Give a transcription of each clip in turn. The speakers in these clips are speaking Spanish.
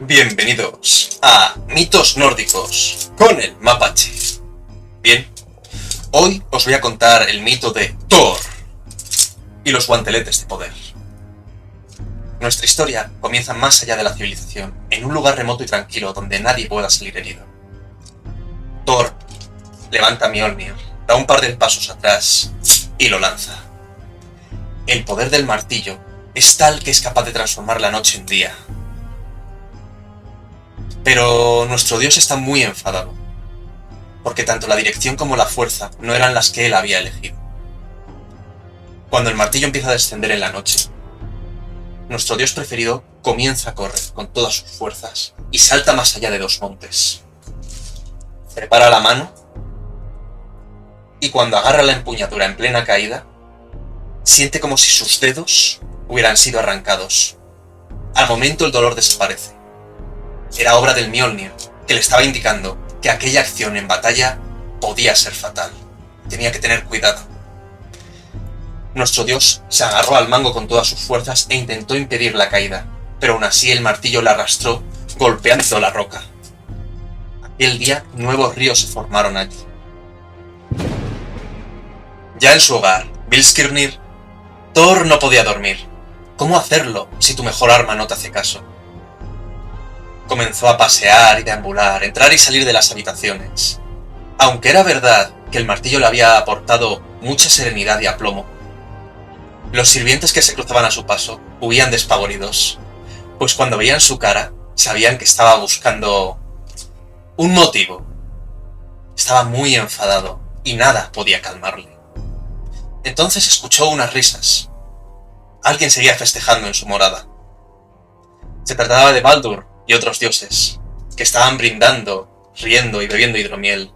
Bienvenidos a Mitos Nórdicos con el Mapache. Bien, hoy os voy a contar el mito de Thor y los guanteletes de poder. Nuestra historia comienza más allá de la civilización, en un lugar remoto y tranquilo donde nadie pueda salir herido. Thor levanta a Mjolnir, da un par de pasos atrás y lo lanza. El poder del martillo es tal que es capaz de transformar la noche en día. Pero nuestro dios está muy enfadado, porque tanto la dirección como la fuerza no eran las que él había elegido. Cuando el martillo empieza a descender en la noche, nuestro dios preferido comienza a correr con todas sus fuerzas y salta más allá de 2 montes. Prepara la mano y cuando agarra la empuñadura en plena caída, siente como si sus dedos hubieran sido arrancados. Al momento el dolor desaparece. Era obra del Mjolnir, que le estaba indicando que aquella acción en batalla podía ser fatal. Tenía que tener cuidado. Nuestro dios se agarró al mango con todas sus fuerzas e intentó impedir la caída, pero aún así el martillo la arrastró, golpeando la roca. Aquel día nuevos ríos se formaron allí. Ya en su hogar, Bilskirnir, Thor no podía dormir. ¿Cómo hacerlo si tu mejor arma no te hace caso? Comenzó a pasear y deambular, entrar y salir de las habitaciones. Aunque era verdad que el martillo le había aportado mucha serenidad y aplomo, los sirvientes que se cruzaban a su paso huían despavoridos, pues cuando veían su cara sabían que estaba buscando un motivo. Estaba muy enfadado y nada podía calmarle. Entonces escuchó unas risas. Alguien seguía festejando en su morada. Se trataba de Baldur y otros dioses, que estaban brindando, riendo y bebiendo hidromiel.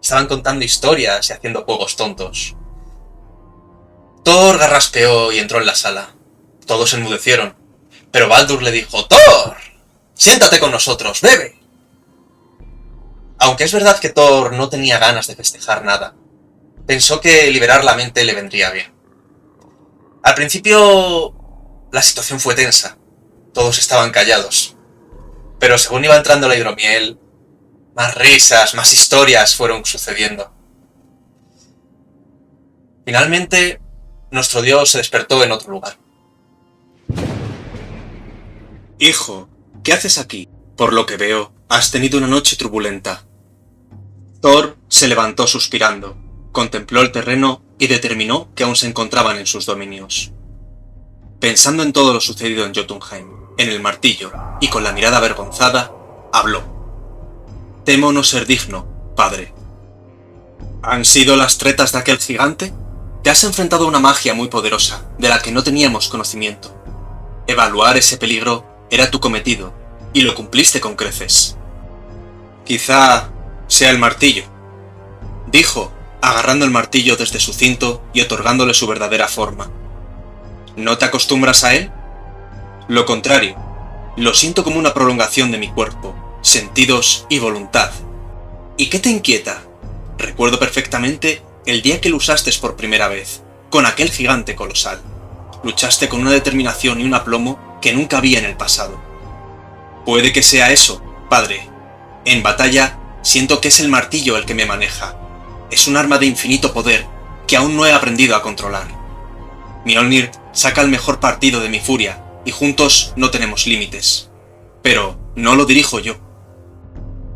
Estaban contando historias y haciendo juegos tontos. Thor garraspeó y entró en la sala. Todos enmudecieron, pero Baldur le dijo: «¡Thor! Siéntate con nosotros, bebe». Aunque es verdad que Thor no tenía ganas de festejar nada, pensó que liberar la mente le vendría bien. Al principio, la situación fue tensa. Todos estaban callados. Pero según iba entrando la hidromiel, más risas, más historias fueron sucediendo. Finalmente, nuestro dios se despertó en otro lugar. Hijo, ¿qué haces aquí? Por lo que veo, has tenido una noche turbulenta. Thor se levantó suspirando, contempló el terreno y determinó que aún se encontraban en sus dominios. Pensando en todo lo sucedido en Jotunheim, en el martillo, y con la mirada avergonzada, habló. Temo no ser digno, padre. ¿Han sido las tretas de aquel gigante? Te has enfrentado a una magia muy poderosa, de la que no teníamos conocimiento. Evaluar ese peligro era tu cometido, y lo cumpliste con creces. Quizá sea el martillo, dijo, agarrando el martillo desde su cinto y otorgándole su verdadera forma. ¿No te acostumbras a él? Lo contrario, lo siento como una prolongación de mi cuerpo, sentidos y voluntad. ¿Y qué te inquieta? Recuerdo perfectamente el día que lo usaste por primera vez, con aquel gigante colosal. Luchaste con una determinación y un aplomo que nunca había en el pasado. Puede que sea eso, padre. En batalla, siento que es el martillo el que me maneja. Es un arma de infinito poder que aún no he aprendido a controlar. Mjolnir saca el mejor partido de mi furia, y juntos no tenemos límites. Pero no lo dirijo yo.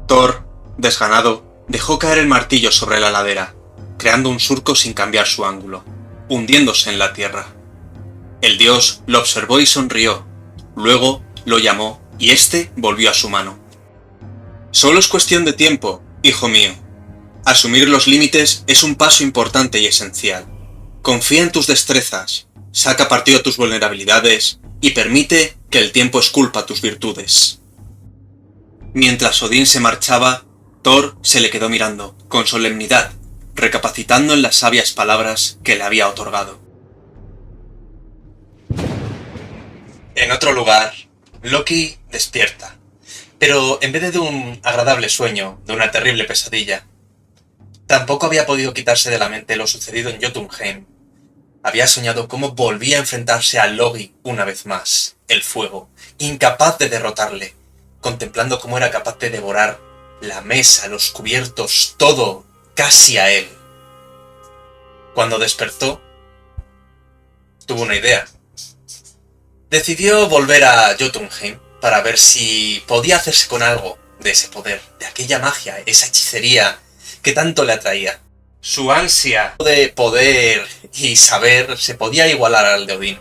Thor, desganado, dejó caer el martillo sobre la ladera, creando un surco sin cambiar su ángulo, hundiéndose en la tierra. El dios lo observó y sonrió, luego lo llamó y éste volvió a su mano. Solo es cuestión de tiempo, hijo mío. Asumir los límites es un paso importante y esencial. Confía en tus destrezas, saca partido a tus vulnerabilidades y permite que el tiempo esculpa tus virtudes. Mientras Odín se marchaba, Thor se le quedó mirando, con solemnidad, recapacitando en las sabias palabras que le había otorgado. En otro lugar, Loki despierta, pero en vez de un agradable sueño, de una terrible pesadilla, tampoco había podido quitarse de la mente lo sucedido en Jotunheim. Había soñado cómo volvía a enfrentarse a Logi una vez más, el fuego, incapaz de derrotarle, contemplando cómo era capaz de devorar la mesa, los cubiertos, todo, casi a él. Cuando despertó, tuvo una idea. Decidió volver a Jotunheim para ver si podía hacerse con algo de ese poder, de aquella magia, esa hechicería que tanto le atraía. Su ansia de poder y saber se podía igualar al de Odín.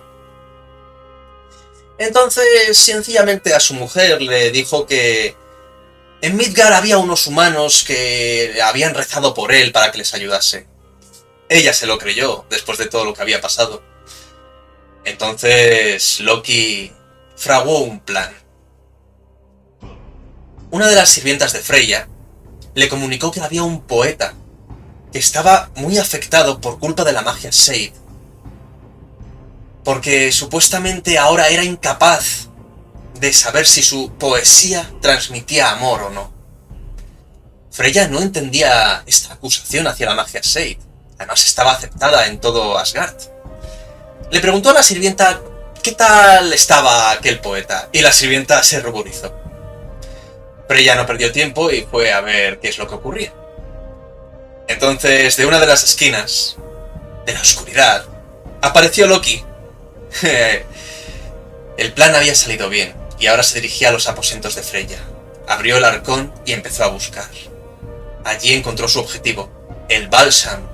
Entonces, sencillamente a su mujer le dijo que en Midgard había unos humanos que habían rezado por él para que les ayudase. Ella se lo creyó, después de todo lo que había pasado. Entonces, Loki fraguó un plan. Una de las sirvientas de Freya le comunicó que había un poeta que estaba muy afectado por culpa de la magia Seid, porque supuestamente ahora era incapaz de saber si su poesía transmitía amor o no. Freya no entendía esta acusación hacia la magia Seid, además estaba aceptada en todo Asgard. Le preguntó a la sirvienta qué tal estaba aquel poeta, y la sirvienta se ruborizó. Freya no perdió tiempo y fue a ver qué es lo que ocurría. Entonces, de una de las esquinas de la oscuridad, apareció Loki. El plan había salido bien, y ahora se dirigía a los aposentos de Freya. Abrió el arcón y empezó a buscar. Allí encontró su objetivo, el bálsamo,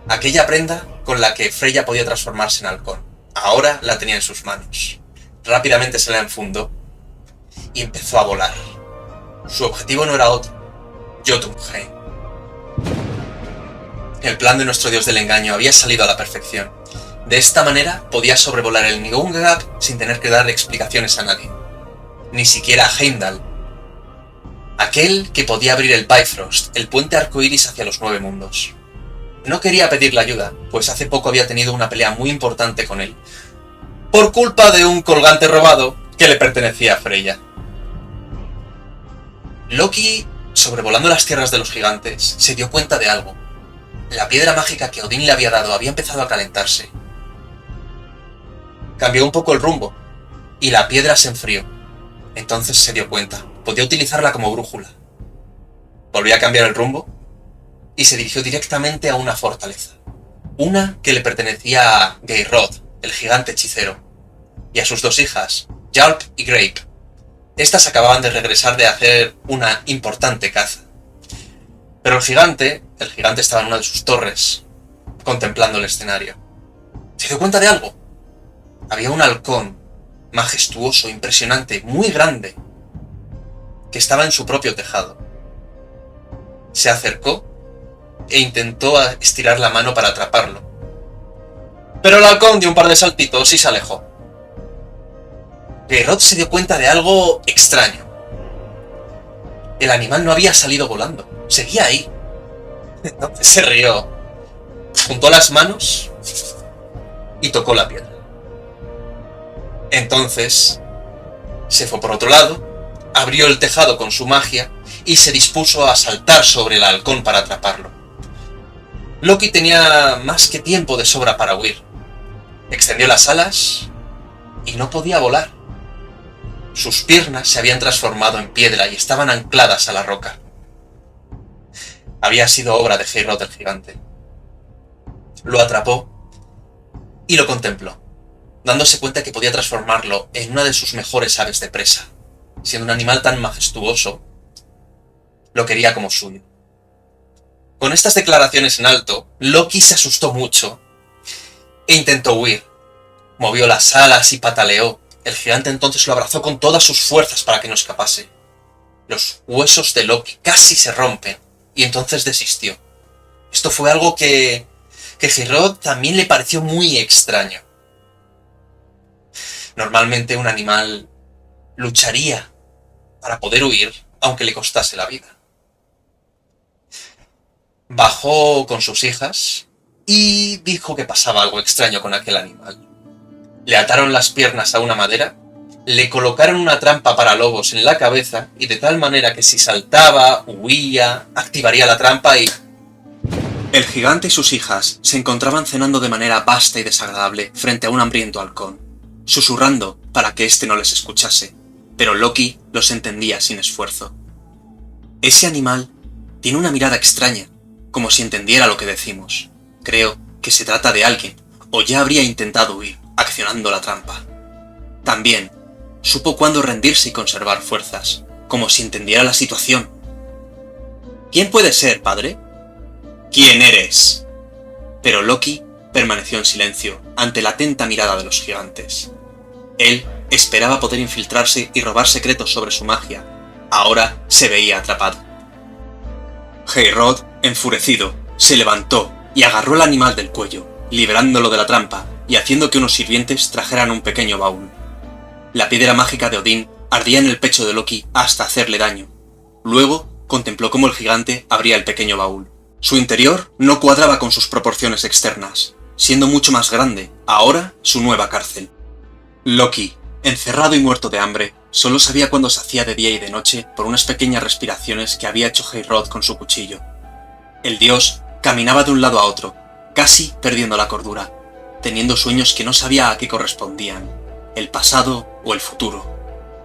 aquella prenda con la que Freya podía transformarse en halcón. Ahora la tenía en sus manos. Rápidamente se la enfundó y empezó a volar. Su objetivo no era otro, Jotunheim. El plan de nuestro dios del engaño había salido a la perfección. De esta manera podía sobrevolar el Nibelungagap sin tener que darle explicaciones a nadie. Ni siquiera a Heimdall. Aquel que podía abrir el Bifrost, el puente arcoíris hacia los 9 mundos. No quería pedirle ayuda, pues hace poco había tenido una pelea muy importante con él, por culpa de un colgante robado que le pertenecía a Freya. Loki, sobrevolando las tierras de los gigantes, se dio cuenta de algo. La piedra mágica que Odín le había dado había empezado a calentarse. Cambió un poco el rumbo, y la piedra se enfrió. Entonces se dio cuenta, podía utilizarla como brújula. Volvió a cambiar el rumbo, y se dirigió directamente a una fortaleza. Una que le pertenecía a Geirrod, el gigante hechicero, y a sus 2 hijas, Jarp y Grape. Estas acababan de regresar de hacer una importante caza. Pero el gigante estaba en una de sus torres, contemplando el escenario. Se dio cuenta de algo. Había un halcón, majestuoso, impresionante, muy grande, que estaba en su propio tejado. Se acercó e intentó estirar la mano para atraparlo. Pero el halcón dio un par de saltitos y se alejó. Geirrod se dio cuenta de algo extraño. El animal no había salido volando, seguía ahí. Entonces se rió, juntó las manos y tocó la piedra. Entonces se fue por otro lado, abrió el tejado con su magia y se dispuso a saltar sobre el halcón para atraparlo. Loki tenía más que tiempo de sobra para huir. Extendió las alas y no podía volar. Sus piernas se habían transformado en piedra y estaban ancladas a la roca. Había sido obra de Geirrod el gigante. Lo atrapó y lo contempló, dándose cuenta que podía transformarlo en una de sus mejores aves de presa. Siendo un animal tan majestuoso, lo quería como suyo. Con estas declaraciones en alto, Loki se asustó mucho e intentó huir. Movió las alas y pataleó. El gigante entonces lo abrazó con todas sus fuerzas para que no escapase. Los huesos de Loki casi se rompen y entonces desistió. Esto fue algo que Geirrod también le pareció muy extraño. Normalmente un animal lucharía para poder huir, aunque le costase la vida. Bajó con sus hijas y dijo que pasaba algo extraño con aquel animal. Le ataron las piernas a una madera, le colocaron una trampa para lobos en la cabeza y de tal manera que si saltaba, huía, activaría la trampa y... El gigante y sus hijas se encontraban cenando de manera vasta y desagradable frente a un hambriento halcón, susurrando para que éste no les escuchase. pero Loki los entendía sin esfuerzo. Ese animal tiene una mirada extraña, como si entendiera lo que decimos. Creo que se trata de alguien, o ya habría intentado huir, accionando la trampa. También supo cuándo rendirse y conservar fuerzas, como si entendiera la situación. ¿Quién puede ser, padre? ¿Quién eres? Pero Loki permaneció en silencio ante la atenta mirada de los gigantes. Él esperaba poder infiltrarse y robar secretos sobre su magia. Ahora se veía atrapado. Heorot, enfurecido, se levantó y agarró al animal del cuello, liberándolo de la trampa y haciendo que unos sirvientes trajeran un pequeño baúl. La piedra mágica de Odín ardía en el pecho de Loki hasta hacerle daño. Luego contempló cómo el gigante abría el pequeño baúl. Su interior no cuadraba con sus proporciones externas, siendo mucho más grande, ahora su nueva cárcel. Loki, encerrado y muerto de hambre, solo sabía cuándo se hacía de día y de noche por unas pequeñas respiraciones que había hecho Heorot con su cuchillo. El dios caminaba de un lado a otro, casi perdiendo la cordura, teniendo sueños que no sabía a qué correspondían, el pasado o el futuro.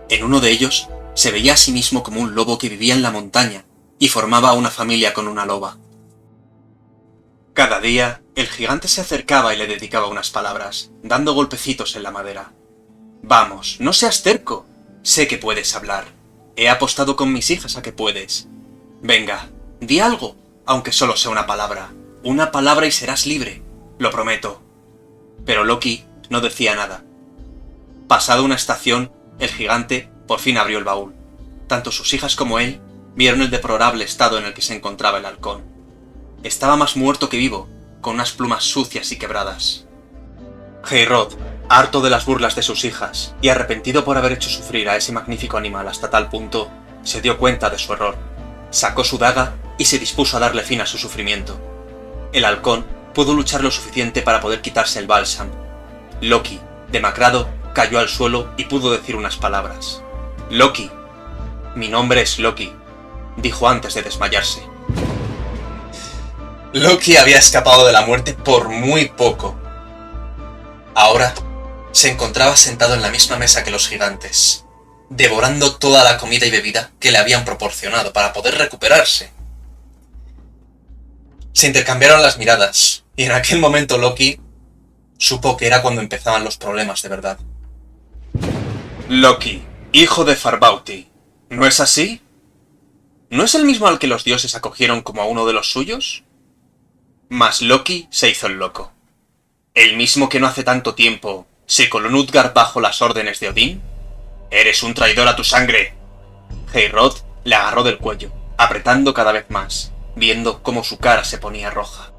En uno de ellos se veía a sí mismo como un lobo que vivía en la montaña y formaba una familia con una loba. Cada día, el gigante se acercaba y le dedicaba unas palabras, dando golpecitos en la madera. «Vamos, no seas terco. Sé que puedes hablar. He apostado con mis hijas a que puedes. Venga, di algo, aunque solo sea una palabra. Una palabra y serás libre. Lo prometo». Pero Loki no decía nada. Pasada una estación, el gigante por fin abrió el baúl. Tanto sus hijas como él vieron el deplorable estado en el que se encontraba el halcón. Estaba más muerto que vivo, con unas plumas sucias y quebradas. Heorot, harto de las burlas de sus hijas y arrepentido por haber hecho sufrir a ese magnífico animal hasta tal punto, se dio cuenta de su error. Sacó su daga y se dispuso a darle fin a su sufrimiento. El halcón pudo luchar lo suficiente para poder quitarse el bálsamo. Loki, demacrado, cayó al suelo y pudo decir unas palabras. «Loki. Mi nombre es Loki», dijo antes de desmayarse. Loki había escapado de la muerte por muy poco. Ahora se encontraba sentado en la misma mesa que los gigantes, devorando toda la comida y bebida que le habían proporcionado para poder recuperarse. Se intercambiaron las miradas, y en aquel momento Loki supo que era cuando empezaban los problemas de verdad. Loki, hijo de Farbauti, ¿no es así? ¿No es el mismo al que los dioses acogieron como a uno de los suyos? Mas Loki se hizo el loco. ¿El mismo que no hace tanto tiempo se coló en Utgard bajo las órdenes de Odín? ¡Eres un traidor a tu sangre! Heorot le agarró del cuello, apretando cada vez más, viendo cómo su cara se ponía roja.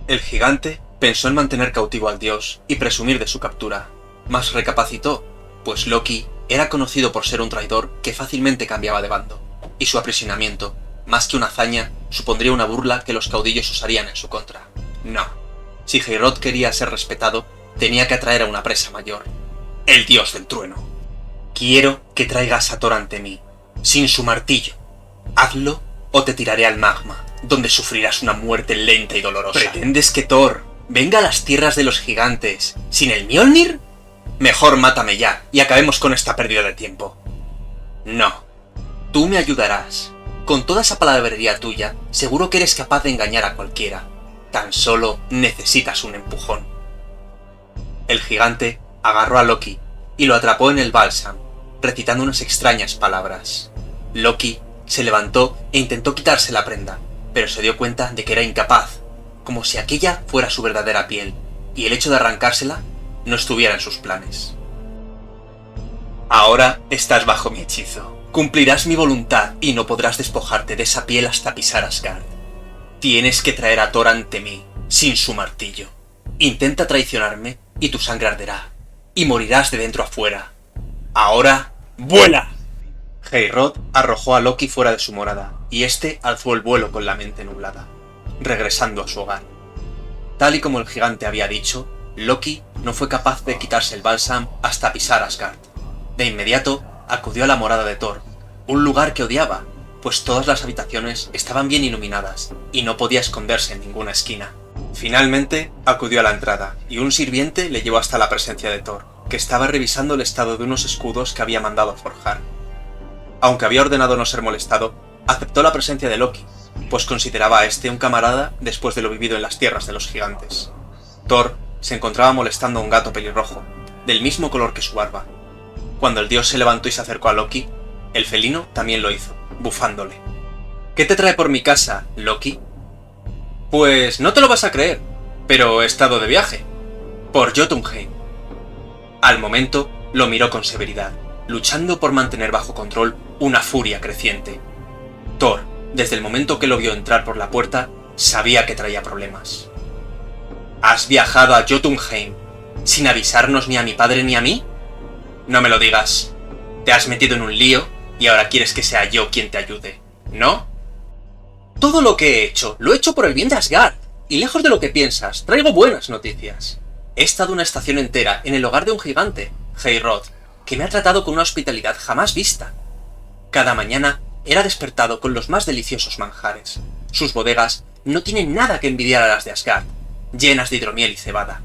El gigante pensó en mantener cautivo al dios y presumir de su captura, mas recapacitó, pues Loki era conocido por ser un traidor que fácilmente cambiaba de bando, y su aprisionamiento, más que una hazaña, supondría una burla que los caudillos usarían en su contra. No. Si Heorot quería ser respetado, tenía que atraer a una presa mayor. El dios del trueno. Quiero que traigas a Thor ante mí, sin su martillo. Hazlo o te tiraré al magma, donde sufrirás una muerte lenta y dolorosa. ¿Pretendes que Thor venga a las tierras de los gigantes sin el Mjolnir? Mejor mátame ya y acabemos con esta pérdida de tiempo. No. Tú me ayudarás. Con toda esa palabrería tuya, seguro que eres capaz de engañar a cualquiera. Tan solo necesitas un empujón. El gigante agarró a Loki y lo atrapó en el bálsamo, recitando unas extrañas palabras. Loki se levantó e intentó quitarse la prenda, pero se dio cuenta de que era incapaz, como si aquella fuera su verdadera piel, y el hecho de arrancársela no estuviera en sus planes. Ahora estás bajo mi hechizo. Cumplirás mi voluntad y no podrás despojarte de esa piel hasta pisar Asgard. Tienes que traer a Thor ante mí, sin su martillo. Intenta traicionarme y tu sangre arderá, y morirás de dentro a fuera. Ahora, ¡vuela! Heorot arrojó a Loki fuera de su morada, y este alzó el vuelo con la mente nublada, regresando a su hogar. Tal y como el gigante había dicho, Loki no fue capaz de quitarse el bálsamo hasta pisar Asgard. De inmediato, acudió a la morada de Thor, un lugar que odiaba, pues todas las habitaciones estaban bien iluminadas y no podía esconderse en ninguna esquina. Finalmente acudió a la entrada y un sirviente le llevó hasta la presencia de Thor. que estaba revisando el estado de unos escudos que había mandado forjar. Aunque había ordenado no ser molestado, aceptó la presencia de Loki, pues consideraba a este un camarada después de lo vivido en las tierras de los gigantes. Thor se encontraba molestando a un gato pelirrojo, del mismo color que su barba. Cuando el dios se levantó y se acercó a Loki, el felino también lo hizo, bufándole. ¿Qué te trae por mi casa, Loki? Pues no te lo vas a creer, pero he estado de viaje. Por Jotunheim. Al momento, lo miró con severidad, luchando por mantener bajo control una furia creciente. Thor, desde el momento que lo vio entrar por la puerta, sabía que traía problemas. ¿Has viajado a Jotunheim sin avisarnos ni a mi padre ni a mí? No me lo digas. Te has metido en un lío y ahora quieres que sea yo quien te ayude, ¿no? Todo lo que he hecho, lo he hecho por el bien de Asgard. Y lejos de lo que piensas, traigo buenas noticias. He estado una estación entera en el hogar de un gigante, Heorot, que me ha tratado con una hospitalidad jamás vista. Cada mañana era despertado con los más deliciosos manjares. Sus bodegas no tienen nada que envidiar a las de Asgard, llenas de hidromiel y cebada.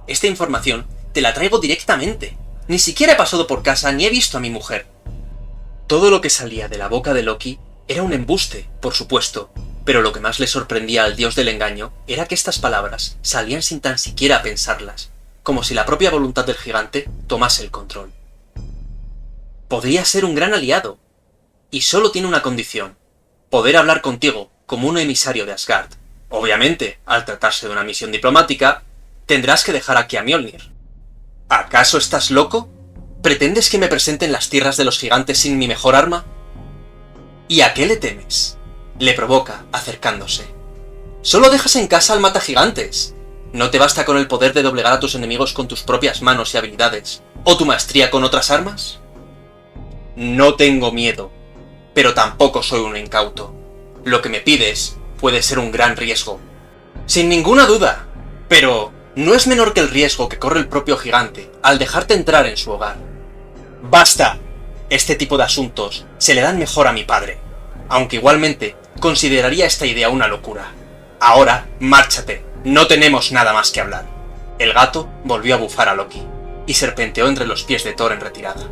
Esta información te la traigo directamente. Ni siquiera he pasado por casa ni he visto a mi mujer. Todo lo que salía de la boca de Loki era un embuste, por supuesto, pero lo que más le sorprendía al dios del engaño era que estas palabras salían sin tan siquiera pensarlas, como si la propia voluntad del gigante tomase el control. Podría ser un gran aliado, y solo tiene una condición: poder hablar contigo como un emisario de Asgard. Obviamente, al tratarse de una misión diplomática, tendrás que dejar aquí a Mjolnir. ¿Acaso estás loco? ¿Pretendes que me presente en las tierras de los gigantes sin mi mejor arma? ¿Y a qué le temes? Le provoca, acercándose. Solo dejas en casa al matagigantes. ¿No te basta con el poder de doblegar a tus enemigos con tus propias manos y habilidades? ¿O tu maestría con otras armas? No tengo miedo, pero tampoco soy un incauto. Lo que me pides puede ser un gran riesgo. Sin ninguna duda, pero no es menor que el riesgo que corre el propio gigante al dejarte entrar en su hogar. ¡Basta! Este tipo de asuntos se le dan mejor a mi padre, aunque igualmente consideraría esta idea una locura. Ahora, márchate, no tenemos nada más que hablar. El gato volvió a bufar a Loki, y serpenteó entre los pies de Thor en retirada.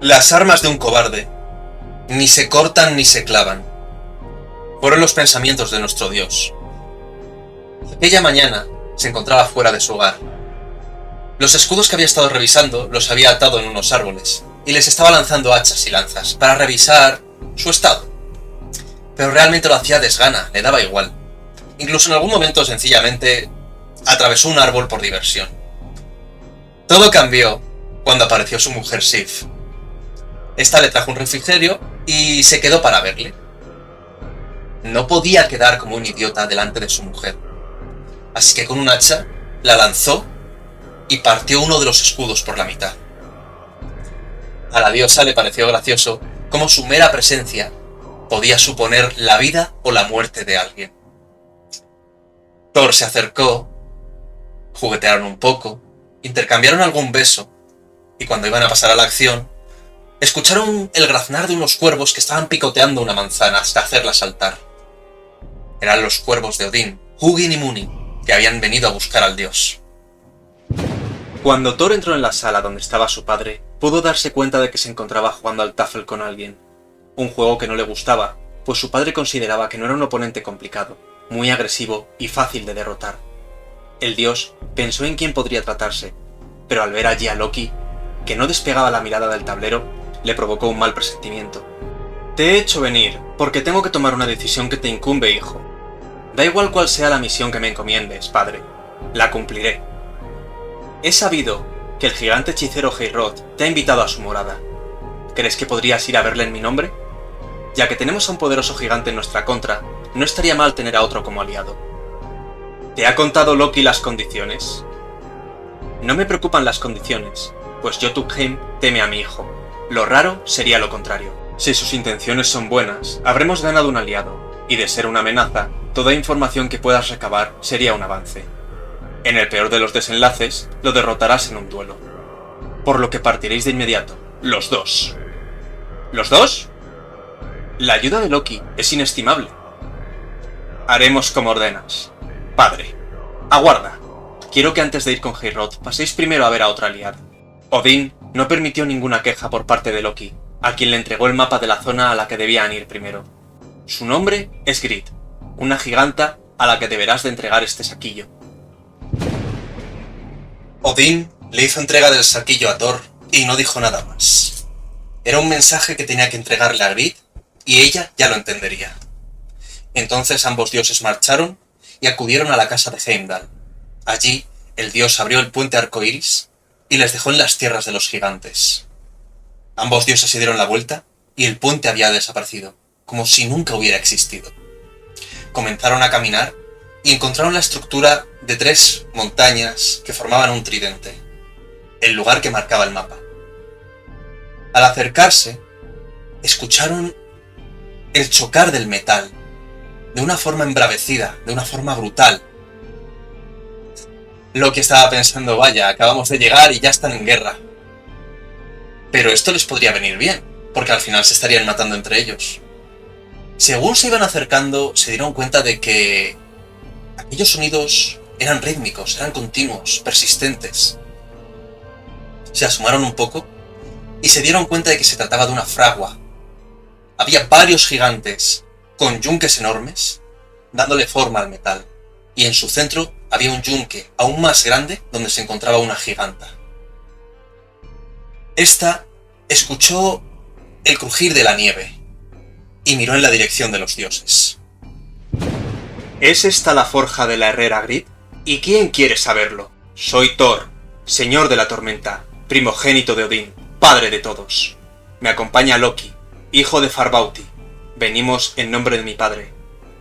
Las armas de un cobarde ni se cortan ni se clavan. Fueron los pensamientos de nuestro dios. Aquella mañana se encontraba fuera de su hogar. Los escudos que había estado revisando los había atado en unos árboles, y les estaba lanzando hachas y lanzas para revisar su estado. Pero realmente lo hacía a desgana, le daba igual. Incluso en algún momento sencillamente atravesó un árbol por diversión. Todo cambió cuando apareció su mujer Sif. Esta le trajo un refrigerio y se quedó para verle. No podía quedar como un idiota delante de su mujer, así que con un hacha la lanzó y partió uno de los escudos por la mitad. A la diosa le pareció gracioso cómo su mera presencia podía suponer la vida o la muerte de alguien. Thor se acercó, juguetearon un poco, intercambiaron algún beso, y cuando iban a pasar a la acción, escucharon el graznar de unos cuervos que estaban picoteando una manzana hasta hacerla saltar. Eran los cuervos de Odín, Hugin y Munin, que habían venido a buscar al dios. Cuando Thor entró en la sala donde estaba su padre, pudo darse cuenta de que se encontraba jugando al Tafel con alguien. Un juego que no le gustaba, pues su padre consideraba que no era un oponente complicado, muy agresivo y fácil de derrotar. El dios pensó en quién podría tratarse, pero al ver allí a Loki, que no despegaba la mirada del tablero, le provocó un mal presentimiento. Te he hecho venir porque tengo que tomar una decisión que te incumbe, hijo. Da igual cuál sea la misión que me encomiendes, padre. La cumpliré. He sabido que el gigante hechicero Heorot te ha invitado a su morada. ¿Crees que podrías ir a verle en mi nombre? Ya que tenemos a un poderoso gigante en nuestra contra, no estaría mal tener a otro como aliado. ¿Te ha contado Loki las condiciones? No me preocupan las condiciones, pues Jotunheim teme a mi hijo. Lo raro sería lo contrario. Si sus intenciones son buenas, habremos ganado un aliado, y de ser una amenaza, toda información que puedas recabar sería un avance. En el peor de los desenlaces, lo derrotarás en un duelo. Por lo que partiréis de inmediato, los dos. ¿Los dos? La ayuda de Loki es inestimable. Haremos como ordenas. Padre, aguarda. quiero que antes de ir con Heorot paséis primero a ver a otra aliada. Odín no permitió ninguna queja por parte de Loki, a quien le entregó el mapa de la zona a la que debían ir primero. Su nombre es Grid, una giganta a la que deberás de entregar este saquillo. Odín le hizo entrega del saquillo a Thor y no dijo nada más. Era un mensaje que tenía que entregarle a Grid y ella ya lo entendería. Entonces ambos dioses marcharon y acudieron a la casa de Heimdall. Allí, el dios abrió el puente arcoíris y les dejó en las tierras de los gigantes. Ambos dioses se dieron la vuelta y el puente había desaparecido, como si nunca hubiera existido. Comenzaron a caminar y encontraron la estructura de 3 montañas que formaban un tridente, el lugar que marcaba el mapa. Al acercarse, escucharon el chocar del metal, de una forma embravecida, de una forma brutal. Loki estaba pensando, vaya, acabamos de llegar y ya están en guerra. Pero esto les podría venir bien, porque al final se estarían matando entre ellos. Según se iban acercando, se dieron cuenta de que aquellos sonidos eran rítmicos, eran continuos, persistentes. Se asomaron un poco y se dieron cuenta de que se trataba de una fragua. Había varios gigantes con yunques enormes dándole forma al metal, y en su centro había un yunque aún más grande donde se encontraba una giganta. Esta escuchó el crujir de la nieve y miró en la dirección de los dioses. ¿Es esta la forja de la herrera Grid? ¿Y quién quiere saberlo? Soy Thor, señor de la tormenta, primogénito de Odín, padre de todos. Me acompaña Loki, hijo de Farbauti. Venimos en nombre de mi padre,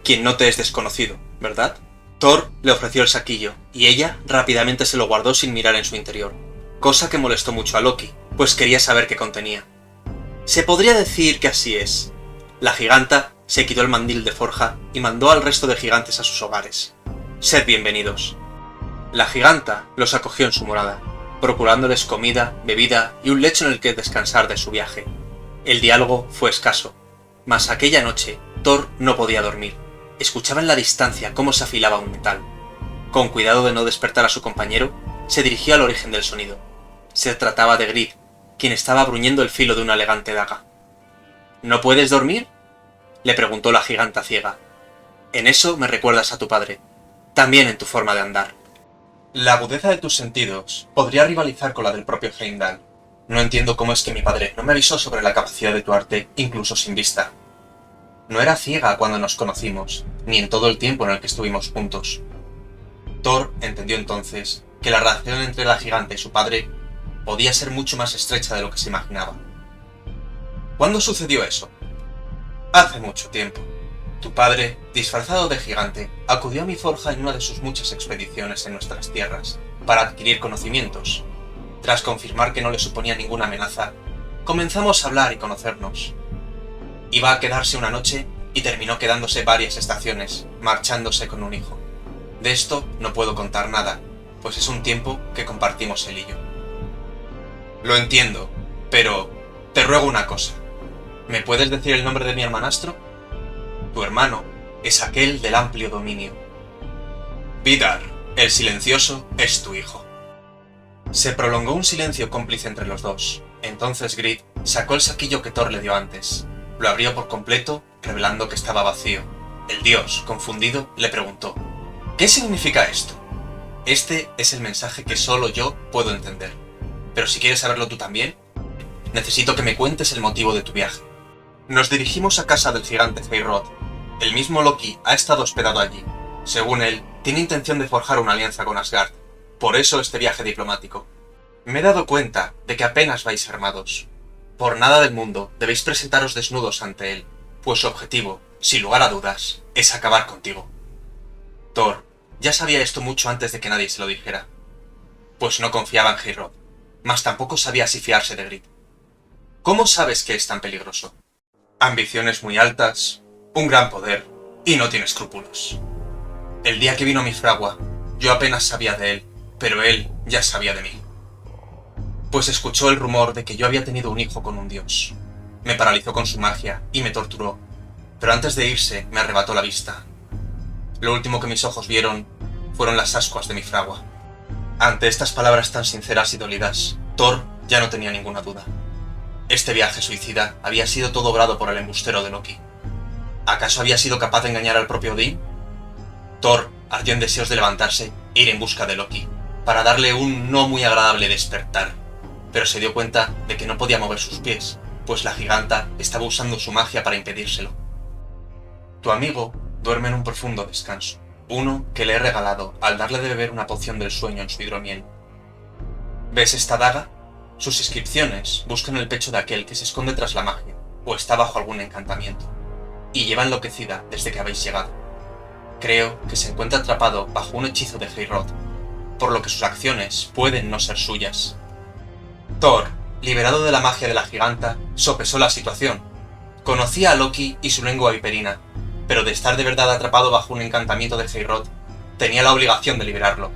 quien no te es desconocido, ¿verdad? Thor le ofreció el saquillo, y ella rápidamente se lo guardó sin mirar en su interior, cosa que molestó mucho a Loki, pues quería saber qué contenía. Se podría decir que así es. La giganta se quitó el mandil de forja y mandó al resto de gigantes a sus hogares. Sed bienvenidos. La giganta los acogió en su morada, procurándoles comida, bebida y un lecho en el que descansar de su viaje. El diálogo fue escaso, mas aquella noche Thor no podía dormir. Escuchaba en la distancia cómo se afilaba un metal. Con cuidado de no despertar a su compañero, se dirigió al origen del sonido. Se trataba de Grid, quien estaba bruñendo el filo de una elegante daga. ¿No puedes dormir?, le preguntó la giganta ciega. En eso me recuerdas a tu padre, también en tu forma de andar. La agudeza de tus sentidos podría rivalizar con la del propio Heimdall. No entiendo cómo es que mi padre no me avisó sobre la capacidad de tu arte, incluso sin vista. No era ciega cuando nos conocimos, ni en todo el tiempo en el que estuvimos juntos. Thor entendió entonces que la relación entre la giganta y su padre podía ser mucho más estrecha de lo que se imaginaba. ¿Cuándo sucedió eso? Hace mucho tiempo. Tu padre, disfrazado de gigante, acudió a mi forja en una de sus muchas expediciones en nuestras tierras, para adquirir conocimientos. Tras confirmar que no le suponía ninguna amenaza, comenzamos a hablar y conocernos. Iba a quedarse una noche y terminó quedándose varias estaciones, marchándose con un hijo. De esto no puedo contar nada, pues es un tiempo que compartimos él y yo. Lo entiendo, pero te ruego una cosa. ¿Me puedes decir el nombre de mi hermanastro? Tu hermano es aquel del amplio dominio. Vidar, el silencioso, es tu hijo. Se prolongó un silencio cómplice entre los dos. Entonces Grid sacó el saquillo que Thor le dio antes. Lo abrió por completo, revelando que estaba vacío. El dios, confundido, le preguntó: ¿qué significa esto? Este es el mensaje que solo yo puedo entender. Pero si quieres saberlo tú también, necesito que me cuentes el motivo de tu viaje. Nos dirigimos a casa del gigante Heorot. El mismo Loki ha estado hospedado allí. Según él, tiene intención de forjar una alianza con Asgard. Por eso este viaje diplomático. Me he dado cuenta de que apenas vais armados. Por nada del mundo debéis presentaros desnudos ante él, pues su objetivo, sin lugar a dudas, es acabar contigo. Thor ya sabía esto mucho antes de que nadie se lo dijera, pues no confiaba en Heorot, mas tampoco sabía si fiarse de Grid. ¿Cómo sabes que es tan peligroso? Ambiciones muy altas, un gran poder, y no tiene escrúpulos. El día que vino mi fragua, yo apenas sabía de él, pero él ya sabía de mí. Pues escuchó el rumor de que yo había tenido un hijo con un dios. Me paralizó con su magia y me torturó, pero antes de irse me arrebató la vista. Lo último que mis ojos vieron fueron las ascuas de mi fragua. Ante estas palabras tan sinceras y dolidas, Thor ya no tenía ninguna duda. Este viaje suicida había sido todo obrado por el embustero de Loki. ¿Acaso había sido capaz de engañar al propio Odín? Thor ardió en deseos de levantarse e ir en busca de Loki, para darle un no muy agradable despertar, pero se dio cuenta de que no podía mover sus pies, pues la giganta estaba usando su magia para impedírselo. Tu amigo duerme en un profundo descanso, uno que le he regalado al darle de beber una poción del sueño en su hidromiel. ¿Ves esta daga? Sus inscripciones buscan el pecho de aquel que se esconde tras la magia, o está bajo algún encantamiento, y lleva enloquecida desde que habéis llegado. Creo que se encuentra atrapado bajo un hechizo de Heorot, por lo que sus acciones pueden no ser suyas. Thor, liberado de la magia de la giganta, sopesó la situación. Conocía a Loki y su lengua viperina, pero de estar de verdad atrapado bajo un encantamiento de Heorot, tenía la obligación de liberarlo.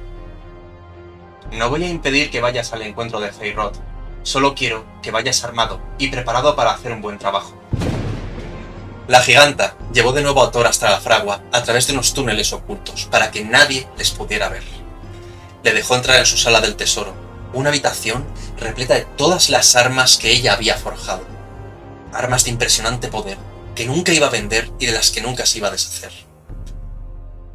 No voy a impedir que vayas al encuentro de Heorot, solo quiero que vayas armado y preparado para hacer un buen trabajo. La giganta llevó de nuevo a Thor hasta la fragua a través de unos túneles ocultos para que nadie les pudiera ver. Le dejó entrar en su sala del tesoro, una habitación repleta de todas las armas que ella había forjado. Armas de impresionante poder, que nunca iba a vender y de las que nunca se iba a deshacer.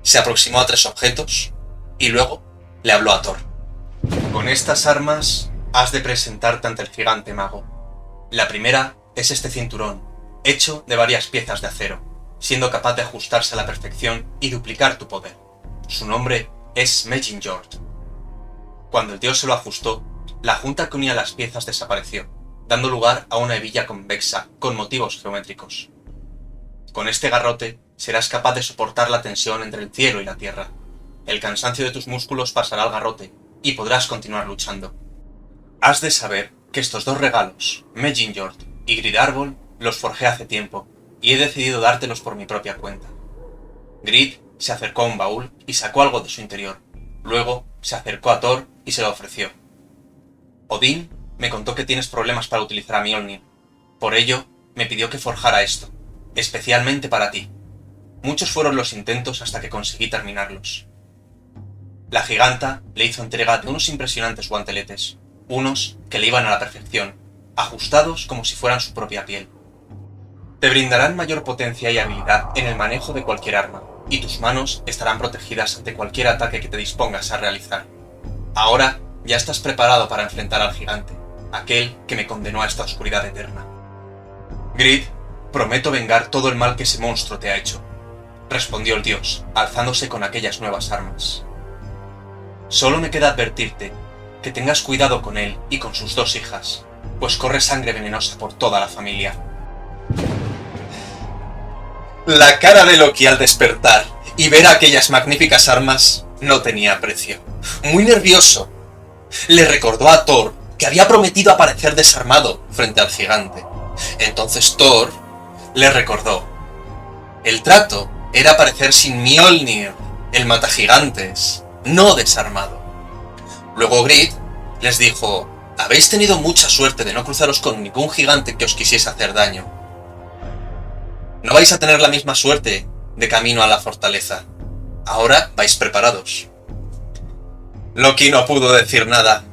Se aproximó a 3 objetos y luego le habló a Thor. Con estas armas has de presentarte ante el gigante mago. La primera es este cinturón, hecho de varias piezas de acero, siendo capaz de ajustarse a la perfección y duplicar tu poder. Su nombre es Mejingjord. Cuando el dios se lo ajustó, la junta que unía las piezas desapareció, dando lugar a una hebilla convexa con motivos geométricos. Con este garrote serás capaz de soportar la tensión entre el cielo y la tierra. El cansancio de tus músculos pasará al garrote y podrás continuar luchando. Has de saber que estos 2 regalos, Mejingjord y Gridarbol, los forjé hace tiempo y he decidido dártelos por mi propia cuenta. Grid se acercó a un baúl y sacó algo de su interior. Luego se acercó a Thor y se lo ofreció. Odín me contó que tienes problemas para utilizar a Mjolnir. Por ello, me pidió que forjara esto, especialmente para ti. Muchos fueron los intentos hasta que conseguí terminarlos. La giganta le hizo entrega de unos impresionantes guanteletes, unos que le iban a la perfección, ajustados como si fueran su propia piel. Te brindarán mayor potencia y habilidad en el manejo de cualquier arma, y tus manos estarán protegidas ante cualquier ataque que te dispongas a realizar. Ahora ya estás preparado para enfrentar al gigante, aquel que me condenó a esta oscuridad eterna. Grid, prometo vengar todo el mal que ese monstruo te ha hecho, respondió el dios, alzándose con aquellas nuevas armas. Solo me queda advertirte que tengas cuidado con él y con sus 2 hijas, pues corre sangre venenosa por toda la familia. La cara de Loki al despertar y ver aquellas magníficas armas no tenía precio. Muy nervioso, le recordó a Thor que había prometido aparecer desarmado frente al gigante. Entonces Thor le recordó. El trato era aparecer sin Mjolnir, el matagigantes, no desarmado. Luego Grid les dijo: habéis tenido mucha suerte de no cruzaros con ningún gigante que os quisiese hacer daño. No vais a tener la misma suerte de camino a la fortaleza. Ahora vais preparados. Loki no pudo decir nada.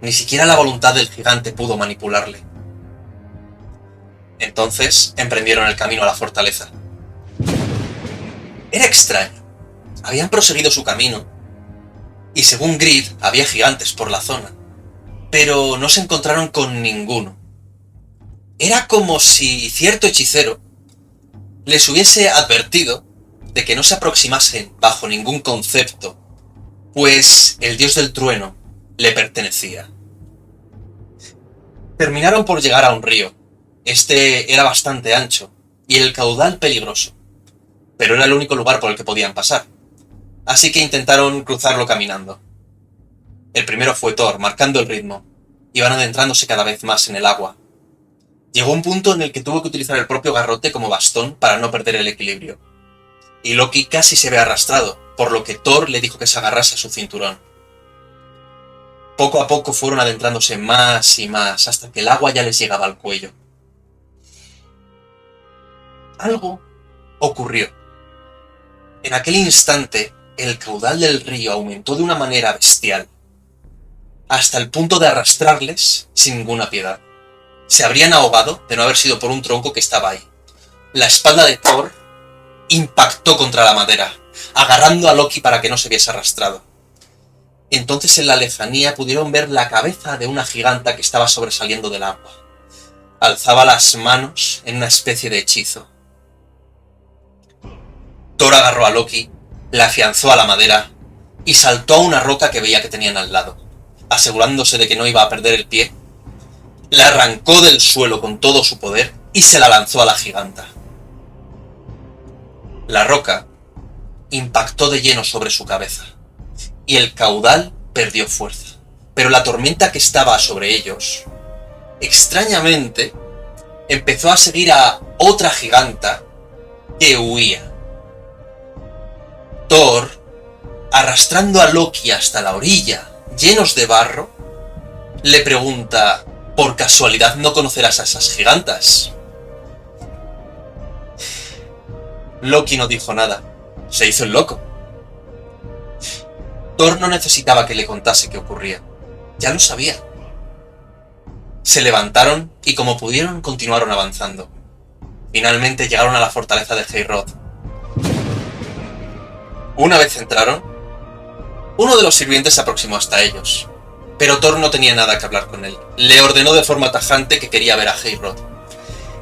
Ni siquiera la voluntad del gigante pudo manipularle. Entonces emprendieron el camino a la fortaleza. Era extraño. Habían proseguido su camino, y según Grid había gigantes por la zona, pero no se encontraron con ninguno. Era como si cierto hechicero les hubiese advertido de que no se aproximasen bajo ningún concepto, pues el dios del trueno le pertenecía. Terminaron por llegar a un río. Este era bastante ancho y el caudal peligroso, pero era el único lugar por el que podían pasar, así que intentaron cruzarlo caminando. El primero fue Thor, marcando el ritmo. Iban adentrándose cada vez más en el agua. Llegó un punto en el que tuvo que utilizar el propio garrote como bastón para no perder el equilibrio. Y Loki casi se ve arrastrado, por lo que Thor le dijo que se agarrase a su cinturón. Poco a poco fueron adentrándose más y más, hasta que el agua ya les llegaba al cuello. Algo ocurrió. En aquel instante, el caudal del río aumentó de una manera bestial, hasta el punto de arrastrarles sin ninguna piedad. Se habrían ahogado de no haber sido por un tronco que estaba ahí. La espalda de Thor impactó contra la madera, agarrando a Loki para que no se viese arrastrado. Entonces en la lejanía pudieron ver la cabeza de una giganta que estaba sobresaliendo del agua. Alzaba las manos en una especie de hechizo. Thor agarró a Loki, le afianzó a la madera y saltó a una roca que veía que tenían al lado. Asegurándose de que no iba a perder el pie, la arrancó del suelo con todo su poder y se la lanzó a la giganta. La roca impactó de lleno sobre su cabeza y el caudal perdió fuerza, pero la tormenta que estaba sobre ellos, extrañamente, empezó a seguir a otra giganta que huía. Thor, arrastrando a Loki hasta la orilla, llenos de barro, le pregunta: ¿por casualidad no conocerás a esas gigantas? Loki no dijo nada, se hizo el loco. Thor no necesitaba que le contase qué ocurría, ya lo sabía. Se levantaron y como pudieron continuaron avanzando. Finalmente llegaron a la fortaleza de Heorot. Una vez entraron, uno de los sirvientes se aproximó hasta ellos, pero Thor no tenía nada que hablar con él. Le ordenó de forma tajante que quería ver a Heorot,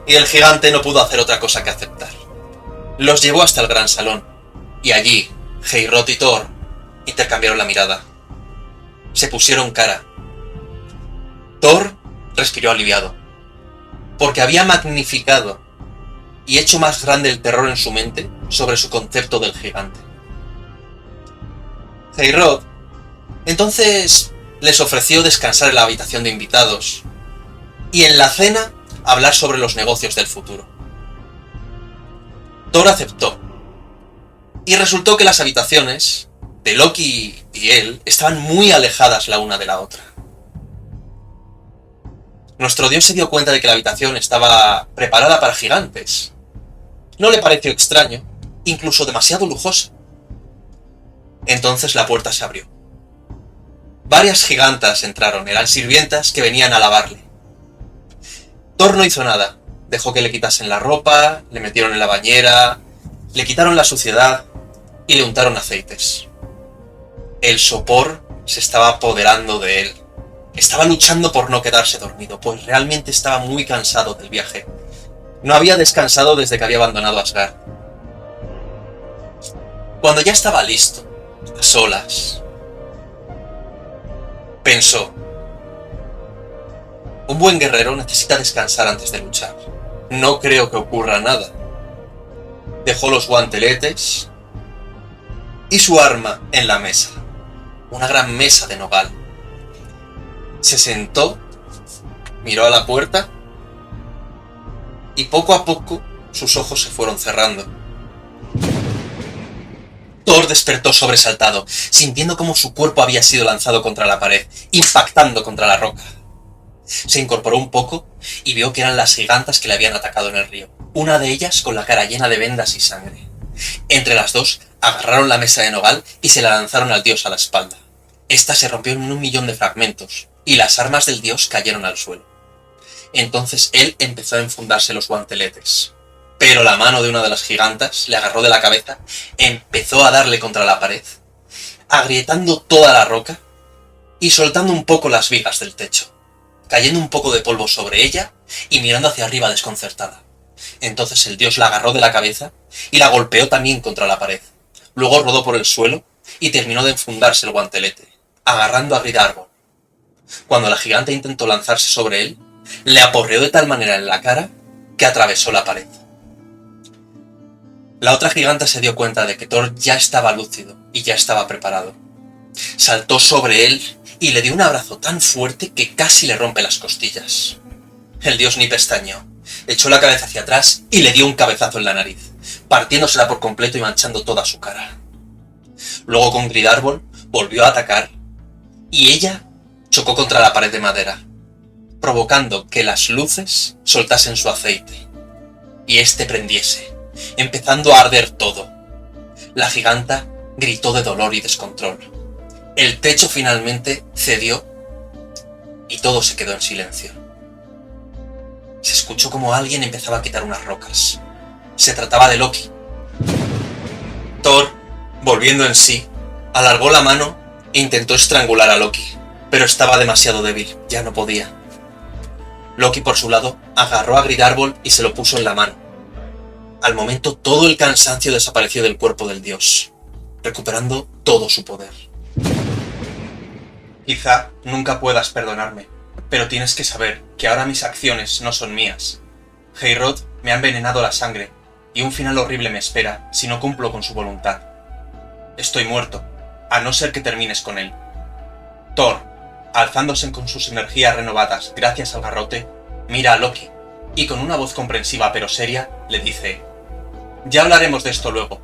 y el gigante no pudo hacer otra cosa que aceptar. Los llevó hasta el gran salón, y allí Heorot y Thor intercambiaron la mirada. Se pusieron cara. Thor respiró aliviado, porque había magnificado y hecho más grande el terror en su mente sobre su concepto del gigante. Heorot entonces les ofreció descansar en la habitación de invitados y en la cena hablar sobre los negocios del futuro. Thor aceptó, y resultó que las habitaciones de Loki y él estaban muy alejadas la una de la otra. Nuestro dios se dio cuenta de que la habitación estaba preparada para gigantes. No le pareció extraño, incluso demasiado lujosa. Entonces la puerta se abrió. Varias gigantas entraron, eran sirvientas que venían a alabarle. Thor no hizo nada, dejó que le quitasen la ropa, le metieron en la bañera, le quitaron la suciedad y le untaron aceites. El sopor se estaba apoderando de él. Estaba luchando por no quedarse dormido, pues realmente estaba muy cansado del viaje. No había descansado desde que había abandonado Asgard. Cuando ya estaba listo, a solas, pensó: un buen guerrero necesita descansar antes de luchar. No creo que ocurra nada. Dejó los guanteletes y su arma en la mesa, una gran mesa de nogal. Se sentó, miró a la puerta y poco a poco sus ojos se fueron cerrando. Thor despertó sobresaltado, sintiendo cómo su cuerpo había sido lanzado contra la pared, impactando contra la roca. Se incorporó un poco y vio que eran las gigantas que le habían atacado en el río, una de ellas con la cara llena de vendas y sangre. Entre las dos agarraron la mesa de nogal y se la lanzaron al dios a la espalda. Esta se rompió en 1.000.000 de fragmentos y las armas del dios cayeron al suelo. Entonces él empezó a enfundarse los guanteletes, pero la mano de una de las gigantas le agarró de la cabeza, empezó a darle contra la pared, agrietando toda la roca y soltando un poco las vigas del techo, cayendo un poco de polvo sobre ella y mirando hacia arriba desconcertada. Entonces el dios la agarró de la cabeza y la golpeó también contra la pared. Luego rodó por el suelo y terminó de enfundarse el guantelete, agarrando a Gridarvon. Cuando la gigante intentó lanzarse sobre él, le aporreó de tal manera en la cara que atravesó la pared. La otra giganta se dio cuenta de que Thor ya estaba lúcido y ya estaba preparado. Saltó sobre él y le dio un abrazo tan fuerte que casi le rompe las costillas. El dios ni pestañeó, echó la cabeza hacia atrás y le dio un cabezazo en la nariz, partiéndosela por completo y manchando toda su cara. Luego con Gridarvon volvió a atacar y ella chocó contra la pared de madera, provocando que las luces soltasen su aceite y este prendiese, empezando a arder todo. La giganta gritó de dolor y descontrol. El techo finalmente cedió y todo se quedó en silencio. Se escuchó como alguien empezaba a quitar unas rocas. Se trataba de Loki. Thor, volviendo en sí, alargó la mano e intentó estrangular a Loki, pero estaba demasiado débil, ya no podía. Loki, por su lado, agarró a Gridárbol y se lo puso en la mano. Al momento, todo el cansancio desapareció del cuerpo del dios, recuperando todo su poder. Quizá nunca puedas perdonarme, pero tienes que saber que ahora mis acciones no son mías. Heorot me ha envenenado la sangre, y un final horrible me espera si no cumplo con su voluntad. Estoy muerto, a no ser que termines con él. Thor, alzándose con sus energías renovadas gracias al garrote, mira a Loki, y con una voz comprensiva pero seria, le dice: «Ya hablaremos de esto luego,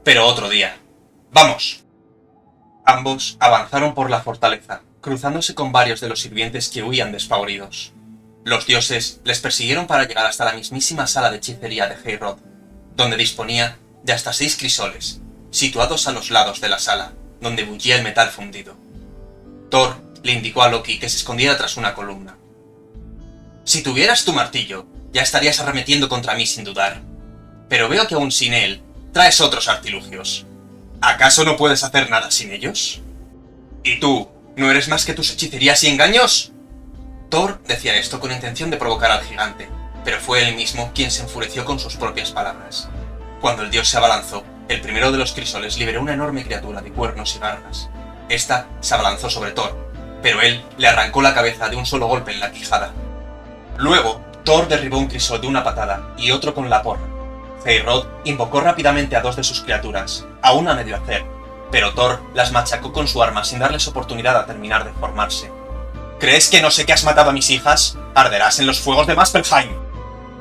pero otro día. ¡Vamos!». Ambos avanzaron por la fortaleza, cruzándose con varios de los sirvientes que huían despavoridos. Los dioses les persiguieron para llegar hasta la mismísima sala de hechicería de Heorot, donde disponía de hasta 6 crisoles, situados a los lados de la sala, donde bullía el metal fundido. Thor le indicó a Loki que se escondiera tras una columna. «Si tuvieras tu martillo, ya estarías arremetiendo contra mí sin dudar. Pero veo que aún sin él, traes otros artilugios. ¿Acaso no puedes hacer nada sin ellos? ¿Y tú, no eres más que tus hechicerías y engaños?». Thor decía esto con intención de provocar al gigante, pero fue él mismo quien se enfureció con sus propias palabras. Cuando el dios se abalanzó, el primero de los crisoles liberó una enorme criatura de cuernos y garras. Esta se abalanzó sobre Thor, pero él le arrancó la cabeza de un solo golpe en la quijada. Luego, Thor derribó un crisol de una patada y otro con la porra. Heorot invocó rápidamente a 2 de sus criaturas, aún a medio hacer, pero Thor las machacó con su arma sin darles oportunidad a terminar de formarse. «¿Crees que no sé que has matado a mis hijas? Arderás en los fuegos de Muspelheim.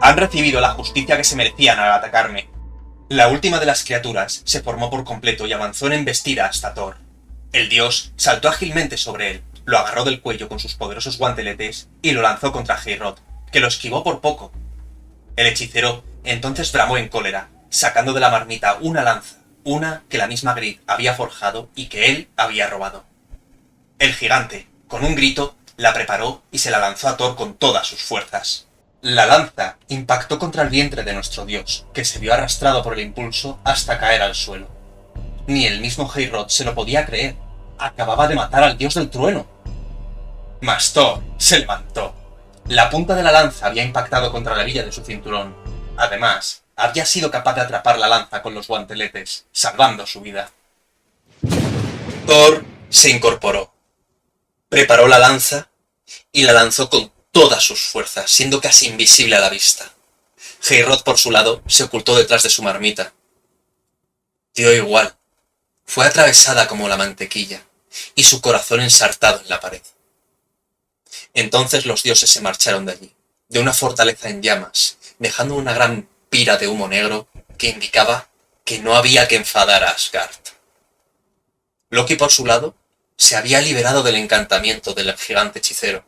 Han recibido la justicia que se merecían al atacarme». La última de las criaturas se formó por completo y avanzó en embestida hasta Thor. El dios saltó ágilmente sobre él, lo agarró del cuello con sus poderosos guanteletes y lo lanzó contra Heorot, que lo esquivó por poco. El hechicero entonces bramó en cólera, sacando de la marmita una lanza, una que la misma Grid había forjado y que él había robado. El gigante, con un grito, la preparó y se la lanzó a Thor con todas sus fuerzas. La lanza impactó contra el vientre de nuestro dios, que se vio arrastrado por el impulso hasta caer al suelo. Ni el mismo Heorot se lo podía creer. Acababa de matar al dios del trueno. Mas Thor se levantó. La punta de la lanza había impactado contra la villa de su cinturón. Además, había sido capaz de atrapar la lanza con los guanteletes, salvando su vida. Thor se incorporó. Preparó la lanza y la lanzó con todas sus fuerzas, siendo casi invisible a la vista. Heorot, por su lado, se ocultó detrás de su marmita. Dio igual. Fue atravesada como la mantequilla, y su corazón ensartado en la pared. Entonces los dioses se marcharon de allí, de una fortaleza en llamas, dejando una gran pira de humo negro que indicaba que no había que enfadar a Asgard. Loki, por su lado, se había liberado del encantamiento del gigante hechicero.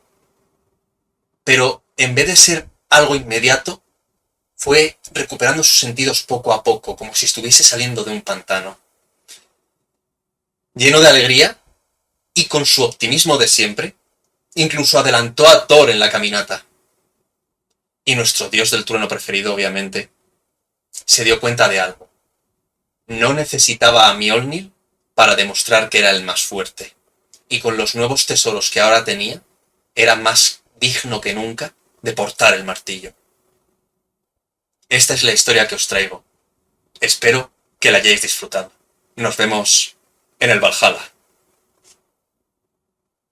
Pero, en vez de ser algo inmediato, fue recuperando sus sentidos poco a poco, como si estuviese saliendo de un pantano. Lleno de alegría, y con su optimismo de siempre, incluso adelantó a Thor en la caminata. Y nuestro dios del trueno preferido, obviamente, se dio cuenta de algo. No necesitaba a Mjolnir para demostrar que era el más fuerte, y con los nuevos tesoros que ahora tenía, era más digno que nunca de portar el martillo. Esta es la historia que os traigo. Espero que la hayáis disfrutado. Nos vemos en el Valhalla.